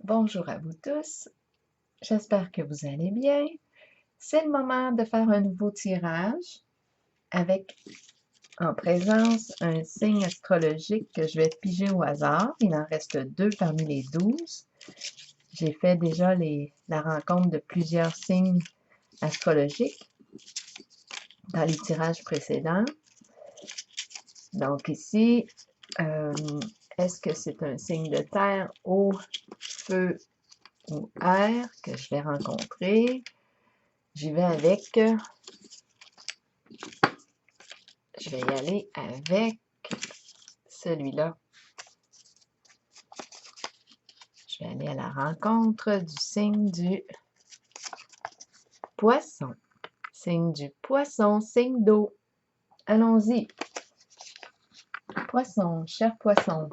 Bonjour à vous tous, j'espère que vous allez bien. C'est le moment de faire un nouveau tirage avec en présence un signe astrologique que je vais piger au hasard. Il en reste 2 parmi les 12. J'ai fait déjà la rencontre de plusieurs signes astrologiques dans les tirages précédents. Donc ici, est-ce que c'est un signe de terre, eau, feu ou air que je vais rencontrer? J'y vais avec, je vais y aller avec celui-là. Je vais aller à la rencontre du signe du poisson. Signe du poisson, signe d'eau. Allons-y. Poisson, cher poisson.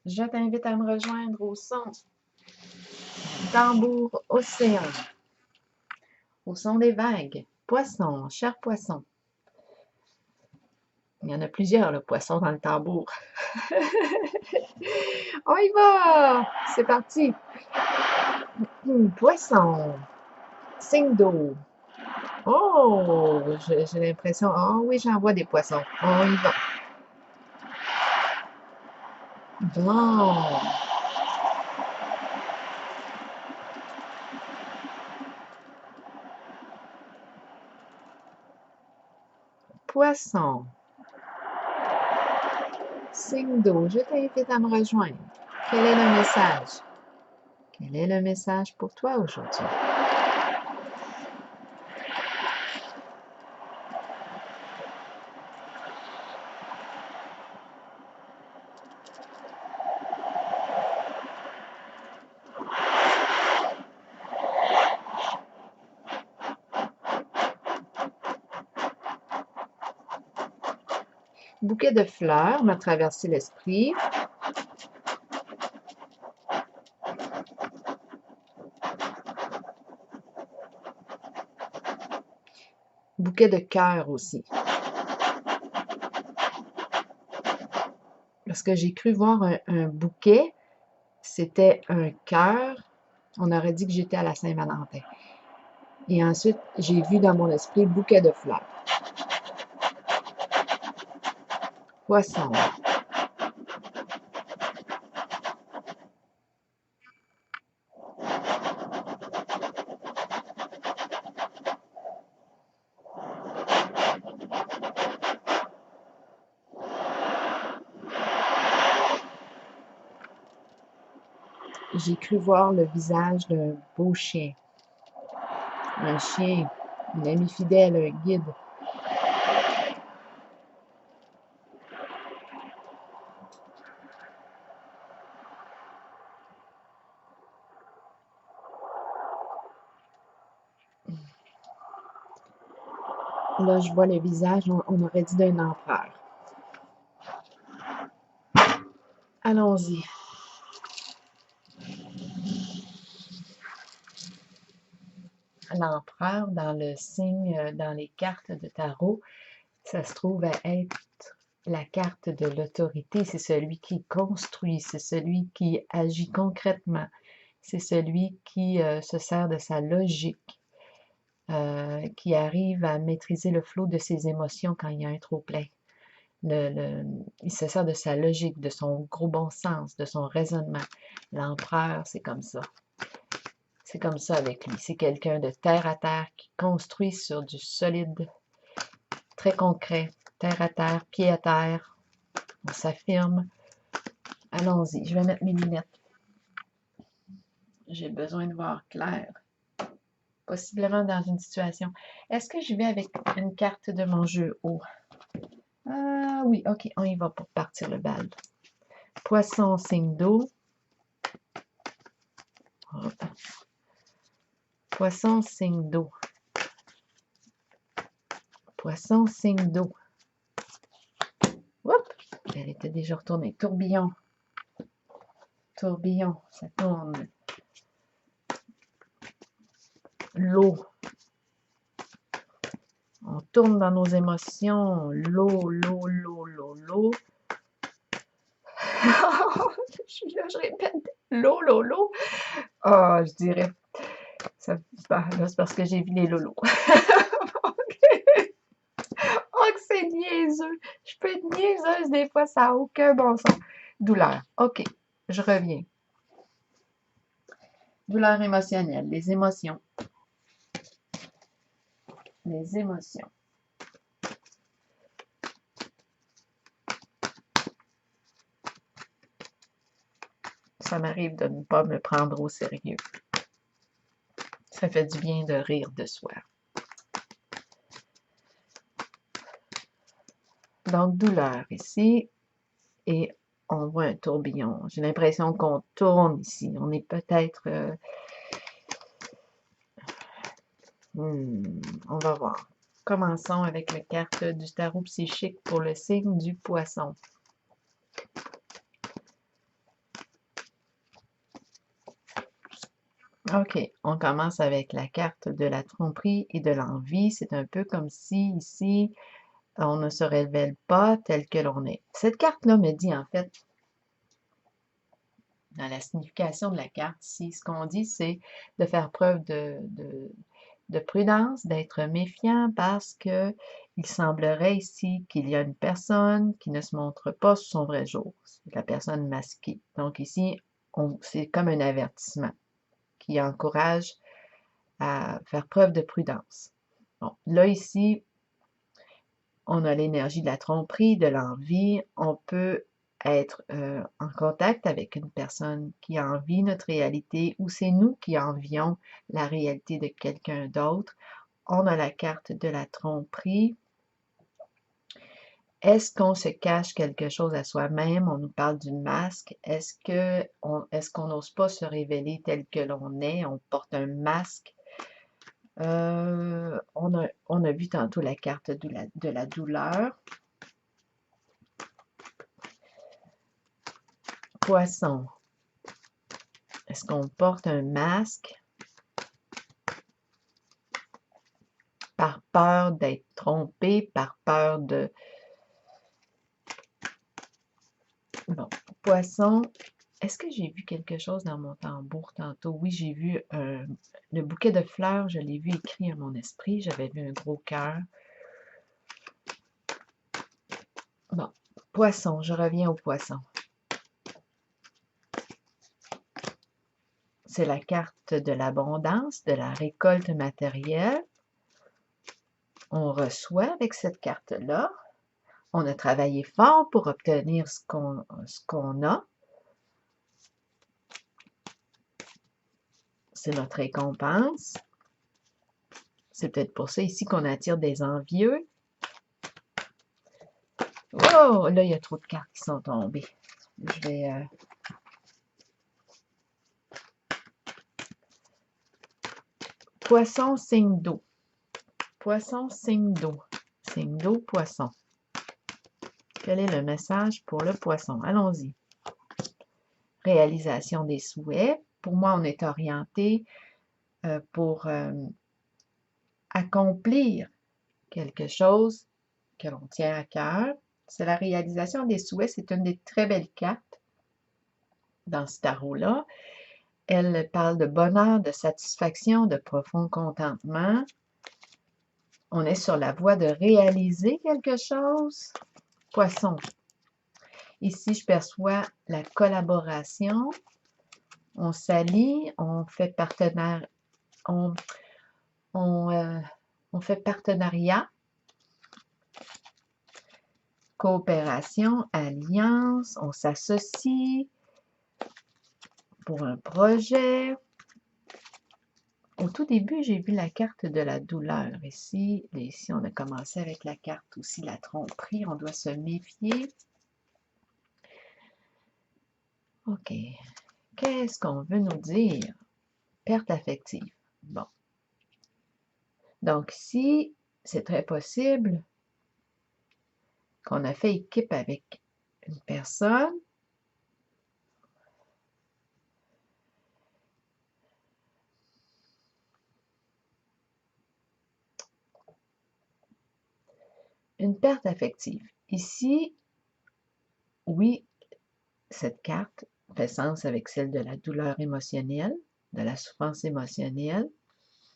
Je t'invite à me rejoindre au son du tambour océan. Au son des vagues. Poisson, cher poisson. Il y en a plusieurs, le poisson dans le tambour. On y va! C'est parti! Poisson, signe d'eau. Oh! J'ai l'impression... Oh oui, j'en vois des poissons. On y va. Bon. Poisson. Signe d'eau, je t'invite à me rejoindre. Quel est le message? Quel est le message pour toi aujourd'hui? Bouquet de fleurs m'a traversé l'esprit. Bouquet de cœur aussi. Parce que j'ai cru voir un bouquet, c'était un cœur. On aurait dit que j'étais à la Saint-Valentin. Et ensuite, j'ai vu dans mon esprit bouquet de fleurs. Poisson. J'ai cru voir le visage d'un beau chien. Un chien, une amie fidèle, un guide. Là, je vois le visage, on aurait dit d'un empereur. Allons-y. L'empereur, dans le signe, dans les cartes de tarot, ça se trouve à être la carte de l'autorité. C'est celui qui construit, c'est celui qui agit concrètement, c'est celui qui se sert de sa logique, qui arrive à maîtriser le flot de ses émotions quand il y a un trop-plein. Il se sert de sa logique, de son gros bon sens, de son raisonnement. L'empereur, c'est comme ça. C'est comme ça avec lui. C'est quelqu'un de terre à terre qui construit sur du solide, très concret, terre à terre, pied à terre. On s'affirme. Allons-y, je vais mettre mes lunettes. J'ai besoin de voir clair. Possiblement dans une situation. Est-ce que je vais avec une carte de mon jeu haut? Ah oui, ok, on y va pour partir le bal. Poisson, signe d'eau. Poisson, signe d'eau. Poisson, signe d'eau. Oups, elle était déjà retournée. Tourbillon. Tourbillon, ça tourne. L'eau. On tourne dans nos émotions. L'eau, l'eau, l'eau, l'eau, l'eau. Je suis là, je répète. L'eau. Ah, je dirais, ça, bah, là, c'est parce que j'ai vu les lolos. Oh, que c'est niaiseux! Je peux être niaiseuse des fois, ça n'a aucun bon sens. Douleur. OK, je reviens. Douleur émotionnelle, les émotions. Les émotions. Ça m'arrive de ne pas me prendre au sérieux. Ça fait du bien de rire de soi. Donc, douleur ici. Et on voit un tourbillon. J'ai l'impression qu'on tourne ici. On est peut-être... on va voir. Commençons avec la carte du tarot psychique pour le signe du poisson. OK, on commence avec la carte de la tromperie et de l'envie. C'est un peu comme si ici, on ne se révèle pas tel que l'on est. Cette carte-là me dit en fait, dans la signification de la carte ici, ce qu'on dit, c'est de faire preuve de prudence, d'être méfiant parce que il semblerait ici qu'il y a une personne qui ne se montre pas sous son vrai jour. C'est la personne masquée. Donc ici, c'est comme un avertissement qui encourage à faire preuve de prudence. Bon, là ici, on a l'énergie de la tromperie, de l'envie. On peut être en contact avec une personne qui envie notre réalité ou c'est nous qui envions la réalité de quelqu'un d'autre. On a la carte de la tromperie. Est-ce qu'on se cache quelque chose à soi-même? On nous parle du masque. Est-ce qu'on n'ose pas se révéler tel que l'on est? On porte un masque. On a vu tantôt la carte de la douleur. Poisson. Est-ce qu'on porte un masque par peur d'être trompé, par peur de... Bon, poisson. Est-ce que j'ai vu quelque chose dans mon tambour tantôt? Oui, j'ai vu le bouquet de fleurs, je l'ai vu écrit à mon esprit. J'avais vu un gros cœur. Bon, poisson, je reviens au poisson. C'est la carte de l'abondance, de la récolte matérielle. On reçoit avec cette carte-là. On a travaillé fort pour obtenir ce qu'on a. C'est notre récompense. C'est peut-être pour ça ici qu'on attire des envieux. Oh, là, il y a trop de cartes qui sont tombées. Je vais... Poisson, signe d'eau. Poisson, signe d'eau. Signe d'eau, poisson. Quel est le message pour le poisson? Allons-y. Réalisation des souhaits. Pour moi, on est orienté pour accomplir quelque chose que l'on tient à cœur. C'est la réalisation des souhaits. C'est une des très belles cartes dans ce tarot-là. Elle parle de bonheur, de satisfaction, de profond contentement. On est sur la voie de réaliser quelque chose. Poisson. Ici, je perçois la collaboration. On s'allie, on fait partenaire, on fait partenariat, coopération, alliance, on s'associe pour un projet. Au tout début, j'ai vu la carte de la douleur ici. Ici, on a commencé avec la carte aussi, la tromperie. On doit se méfier. OK. Qu'est-ce qu'on veut nous dire? Perte affective. Bon. Donc ici, c'est très possible qu'on a fait équipe avec une personne. Une perte affective. Ici, oui, cette carte fait sens avec celle de la douleur émotionnelle, de la souffrance émotionnelle.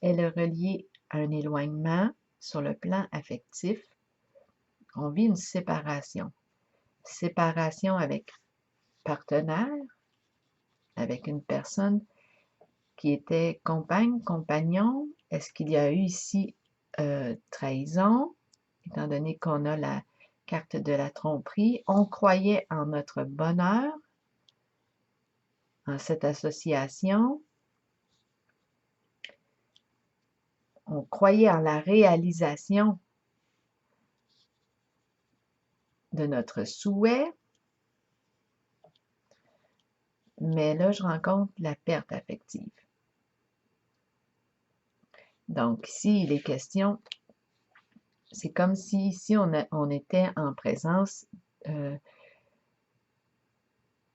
Elle est reliée à un éloignement sur le plan affectif. On vit une séparation. Séparation avec partenaire, avec une personne qui était compagne, compagnon. Est-ce qu'il y a eu ici trahison, étant donné qu'on a la carte de la tromperie? On croyait en notre bonheur, en cette association. On croyait en la réalisation de notre souhait. Mais là, je rencontre la perte affective. Donc, ici, il est question, c'est comme si ici, on était en présence de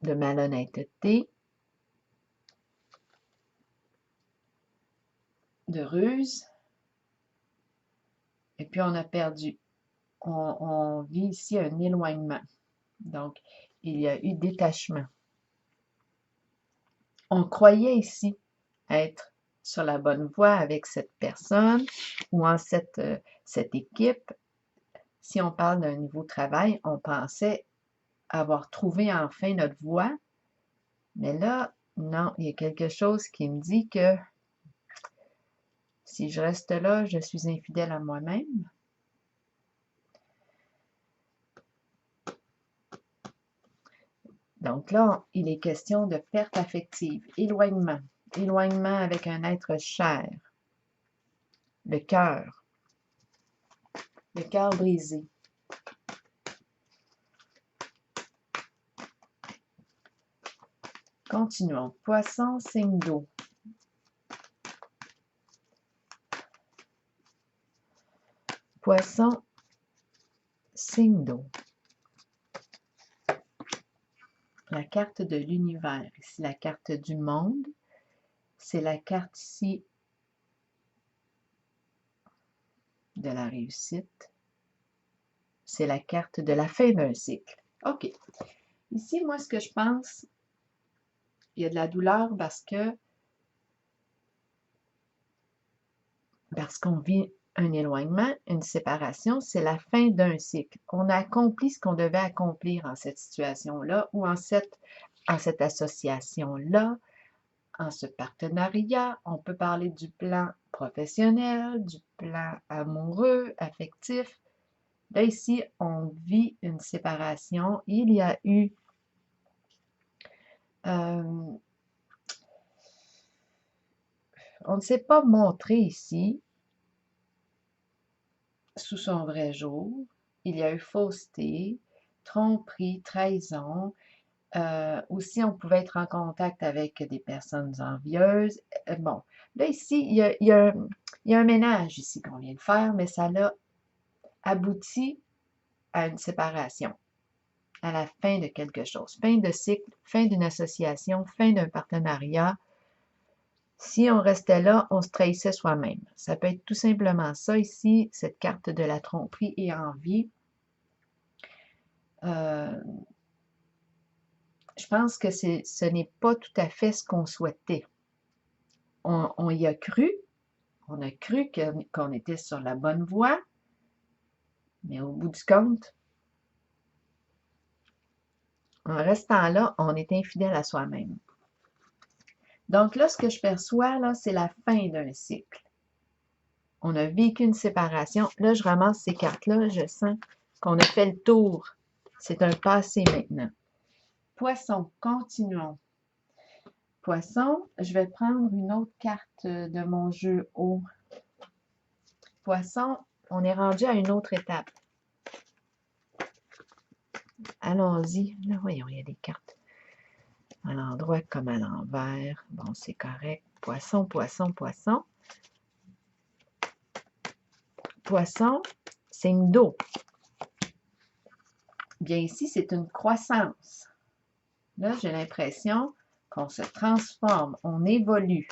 malhonnêteté, de ruse, et puis on a perdu. On vit ici un éloignement. Donc, il y a eu détachement. On croyait ici être sur la bonne voie avec cette personne ou en cette équipe. Si on parle d'un niveau travail, on pensait avoir trouvé enfin notre voie. Mais là, non, il y a quelque chose qui me dit que si je reste là, je suis infidèle à moi-même. Donc là, il est question de perte affective, éloignement. Éloignement avec un être cher. Le cœur brisé. Continuons. Poisson, signe d'eau. Poisson, signe d'eau. La carte de l'univers. Ici, la carte du monde. C'est la carte ici de la réussite. C'est la carte de la fin d'un cycle. OK. Ici, moi, ce que je pense, il y a de la douleur parce qu'on vit un éloignement, une séparation, c'est la fin d'un cycle. On a accompli ce qu'on devait accomplir en cette situation-là ou en cette association-là, en ce partenariat. On peut parler du plan professionnel, du plan amoureux, affectif. Là, ici, on vit une séparation. Il y a eu on ne s'est pas montré ici sous son vrai jour. Il y a eu fausseté, tromperie, trahison. Aussi, on pouvait être en contact avec des personnes envieuses. Bon, là, ici, il y a un ménage ici qu'on vient de faire, mais ça l'a abouti à une séparation, à la fin de quelque chose. Fin de cycle, fin d'une association, fin d'un partenariat. Si on restait là, on se trahissait soi-même. Ça peut être tout simplement ça ici, cette carte de la tromperie et envie. Je pense que ce n'est pas tout à fait ce qu'on souhaitait. On y a cru. On a cru qu'on était sur la bonne voie. Mais au bout du compte, en restant là, on est infidèle à soi-même. Donc là, ce que je perçois, là, c'est la fin d'un cycle. On a vécu une séparation. Là, je ramasse ces cartes-là. Je sens qu'on a fait le tour. C'est un passé maintenant. Poisson, continuons. Poisson, je vais prendre une autre carte de mon jeu eau. Poisson, on est rendu à une autre étape. Allons-y. Là, voyons, il y a des cartes à l'endroit comme à l'envers. Bon, c'est correct. Poisson, poisson, poisson. Poisson, signe d'eau. Bien ici, c'est une croissance. Là, j'ai l'impression qu'on se transforme, on évolue,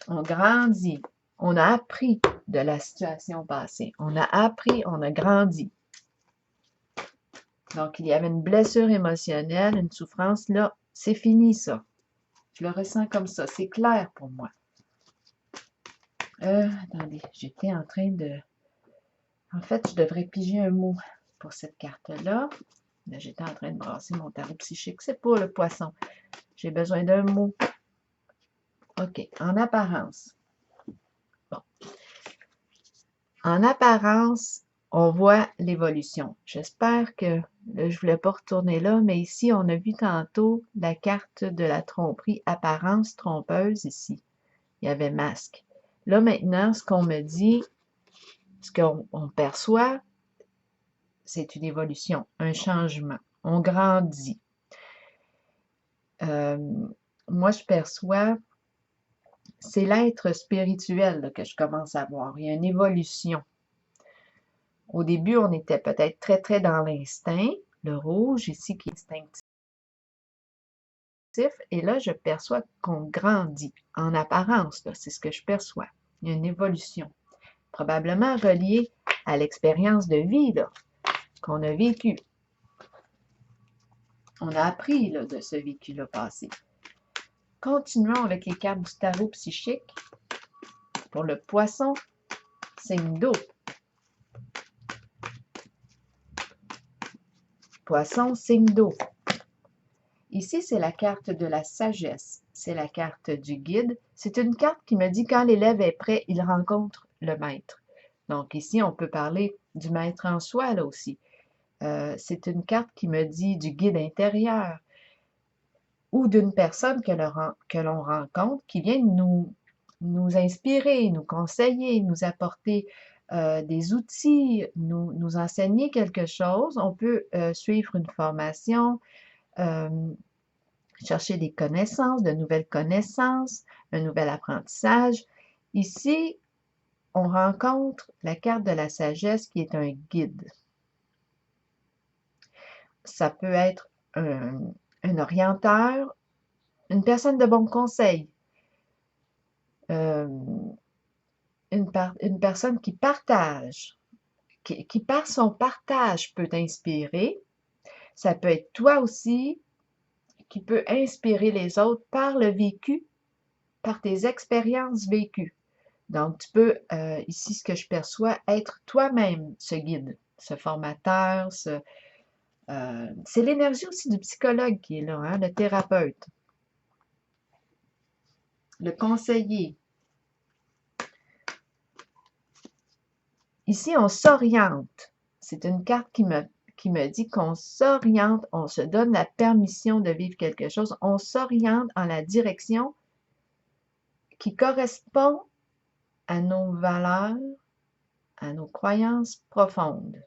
on grandit, on a appris de la situation passée. On a appris, on a grandi. Donc, il y avait une blessure émotionnelle, une souffrance. Là, c'est fini, ça. Je le ressens comme ça. C'est clair pour moi. Attendez, j'étais en train de... En fait, je devrais piger un mot pour cette carte-là. Là, j'étais en train de brasser mon tarot psychique. C'est pour le poisson. J'ai besoin d'un mot. OK. En apparence. Bon. En apparence, on voit l'évolution. J'espère que, là, je ne voulais pas retourner là, mais ici, on a vu tantôt la carte de la tromperie, apparence trompeuse ici. Il y avait masque. Là, maintenant, ce qu'on me dit, ce qu'on perçoit, c'est une évolution, un changement. On grandit. Moi, je perçois, c'est l'être spirituel là, que je commence à voir. Il y a une évolution. Au début, on était peut-être très, très dans l'instinct, le rouge ici qui est instinctif, et là, je perçois qu'on grandit en apparence, c'est ce que je perçois. Il y a une évolution, probablement reliée à l'expérience de vie qu'on a vécue. On a appris là, de ce vécu-là passé. Continuons avec les cartes du tarot psychique. Pour le poisson, signe d'eau. Poisson, signe d'eau. Ici, c'est la carte de la sagesse. C'est la carte du guide. C'est une carte qui me dit quand l'élève est prêt, il rencontre le maître. Donc ici, on peut parler du maître en soi là aussi. C'est une carte qui me dit du guide intérieur ou d'une personne que l'on rencontre qui vient nous inspirer, nous conseiller, nous apporter des outils, nous enseigner quelque chose. On peut suivre une formation, chercher des connaissances, de nouvelles connaissances, un nouvel apprentissage. Ici, on rencontre la carte de la sagesse qui est un guide. Ça peut être un orienteur, une personne de bon conseil, une personne qui partage, qui par son partage peut inspirer. Ça peut être toi aussi qui peut inspirer les autres par le vécu, par tes expériences vécues. Donc, tu peux, ici, ce que je perçois, être toi-même ce guide, ce formateur, c'est l'énergie aussi du psychologue qui est là, hein, le thérapeute, le conseiller. Ici, on s'oriente. C'est une carte qui me dit qu'on s'oriente, on se donne la permission de vivre quelque chose, on s'oriente en la direction qui correspond à nos valeurs, à nos croyances profondes.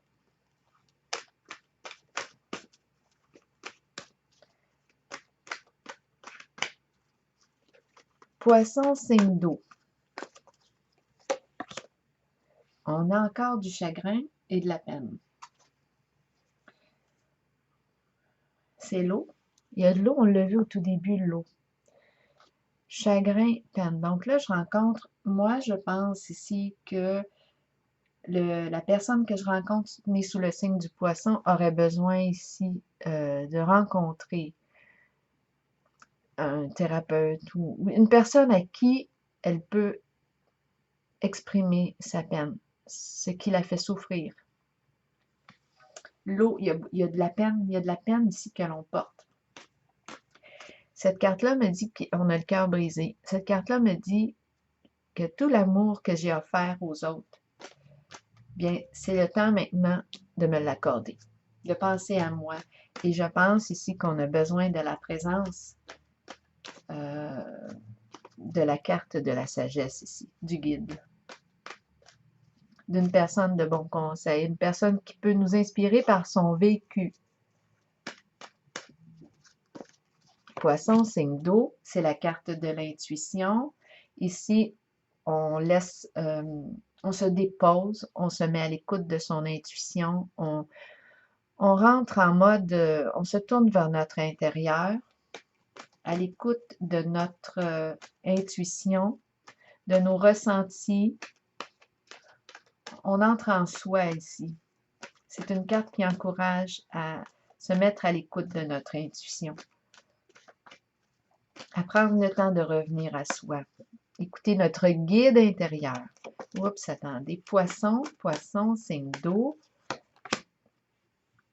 Poisson, signe d'eau. On a encore du chagrin et de la peine. C'est l'eau. Il y a de l'eau, on l'a vu au tout début, l'eau. Chagrin, peine. Donc là, je rencontre, moi, je pense ici que la personne que je rencontre née sous le signe du poisson aurait besoin ici de rencontrer un thérapeute ou une personne à qui elle peut exprimer sa peine, ce qui la fait souffrir. L'eau, il y a de la peine ici que l'on porte. Cette carte-là me dit qu'on a le cœur brisé. Cette carte-là me dit que tout l'amour que j'ai offert aux autres, bien, c'est le temps maintenant de me l'accorder, de penser à moi. Et je pense ici qu'on a besoin de la présence de la carte de la sagesse ici, du guide, d'une personne de bon conseil, une personne qui peut nous inspirer par son vécu. Poisson, signe d'eau, c'est la carte de l'intuition. Ici, on laisse, on se dépose, on se met à l'écoute de son intuition, on rentre en mode, on se tourne vers notre intérieur, à l'écoute de notre intuition, de nos ressentis. On entre en soi ici. C'est une carte qui encourage à se mettre à l'écoute de notre intuition, à prendre le temps de revenir à soi, écouter notre guide intérieur. Oups, attendez, poisson, poisson, signe d'eau.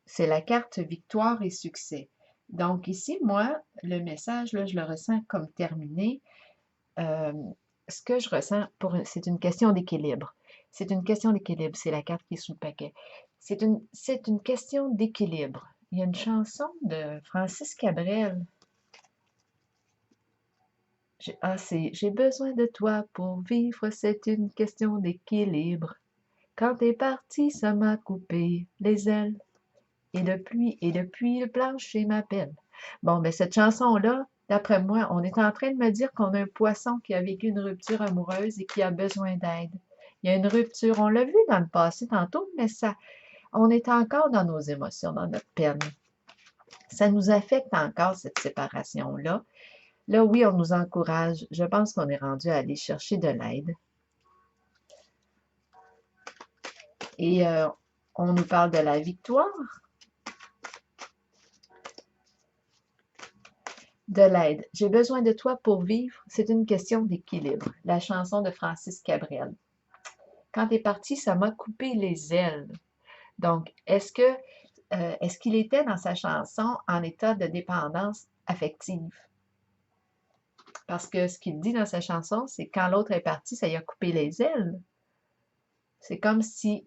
C'est la carte victoire et succès. Donc ici, moi, le message, là, je le ressens comme terminé. Ce que je ressens, c'est une question d'équilibre. C'est une question d'équilibre. C'est la carte qui est sous le paquet. C'est une question d'équilibre. Il y a une chanson de Francis Cabrel. J'ai besoin de toi pour vivre, c'est une question d'équilibre. Quand t'es parti, ça m'a coupé les ailes. Et depuis le plancher m'appelle. Bon, ben cette chanson-là, d'après moi, on est en train de me dire qu'on a un poisson qui a vécu une rupture amoureuse et qui a besoin d'aide. Il y a une rupture, on l'a vu dans le passé tantôt, mais ça, on est encore dans nos émotions, dans notre peine. Ça nous affecte encore, cette séparation-là. Là, oui, on nous encourage. Je pense qu'on est rendu à aller chercher de l'aide. Et on nous parle de la victoire. De l'aide. J'ai besoin de toi pour vivre. C'est une question d'équilibre. La chanson de Francis Cabrel. Quand t'es parti, ça m'a coupé les ailes. Donc, est-ce qu'il était dans sa chanson en état de dépendance affective? Parce que ce qu'il dit dans sa chanson, c'est quand l'autre est parti, ça y a coupé les ailes. C'est comme s'il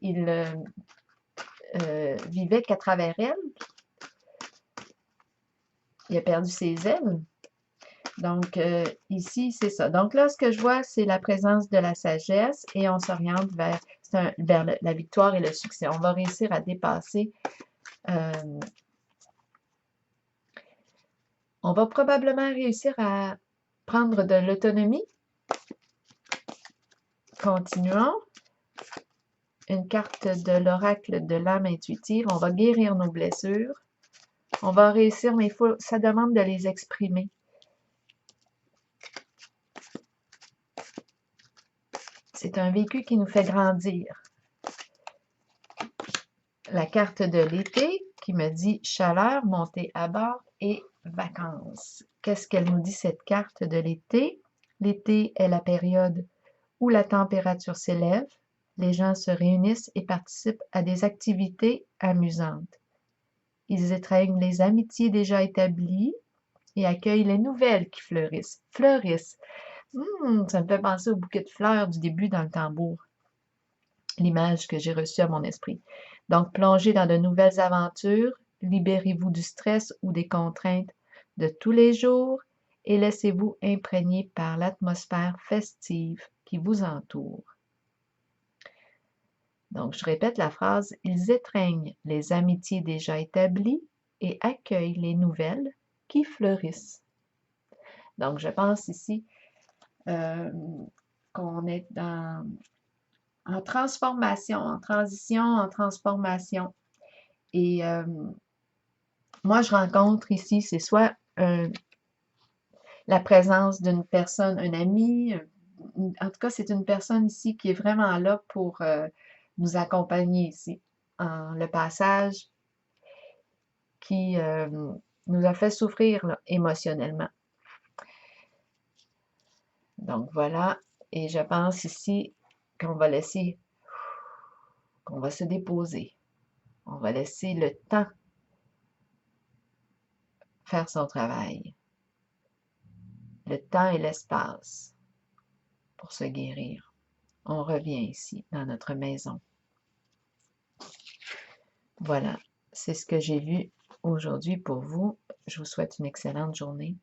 vivait qu'à travers elle. Il a perdu ses ailes. Donc, ici, c'est ça. Donc là, ce que je vois, c'est la présence de la sagesse et on s'oriente vers la victoire et le succès. On va réussir à dépasser. On va probablement réussir à prendre de l'autonomie. Continuons. Une carte de l'oracle de l'âme intuitive. On va guérir nos blessures. On va réussir, mais ça demande de les exprimer. C'est un vécu qui nous fait grandir. La carte de l'été qui me dit chaleur, montée à bord et vacances. Qu'est-ce qu'elle nous dit cette carte de l'été? L'été est la période où la température s'élève, les gens se réunissent et participent à des activités amusantes. Ils étreignent les amitiés déjà établies et accueillent les nouvelles qui fleurissent. Fleurissent. Ça me fait penser au bouquet de fleurs du début dans le tambour. L'image que j'ai reçue à mon esprit. Donc, plongez dans de nouvelles aventures, libérez-vous du stress ou des contraintes de tous les jours et laissez-vous imprégner par l'atmosphère festive qui vous entoure. Donc, je répète la phrase, ils étreignent les amitiés déjà établies et accueillent les nouvelles qui fleurissent. Donc, je pense ici qu'on est en transformation, en transition, en transformation. Et moi, je rencontre ici, c'est soit la présence d'une personne, un ami, en tout cas, c'est une personne ici qui est vraiment là pour nous accompagner ici. Le passage qui nous a fait souffrir là, émotionnellement. Donc voilà, et je pense ici qu'on va laisser, qu'on va se déposer. On va laisser le temps faire son travail. Le temps et l'espace pour se guérir. On revient ici, dans notre maison. Voilà, c'est ce que j'ai vu aujourd'hui pour vous. Je vous souhaite une excellente journée.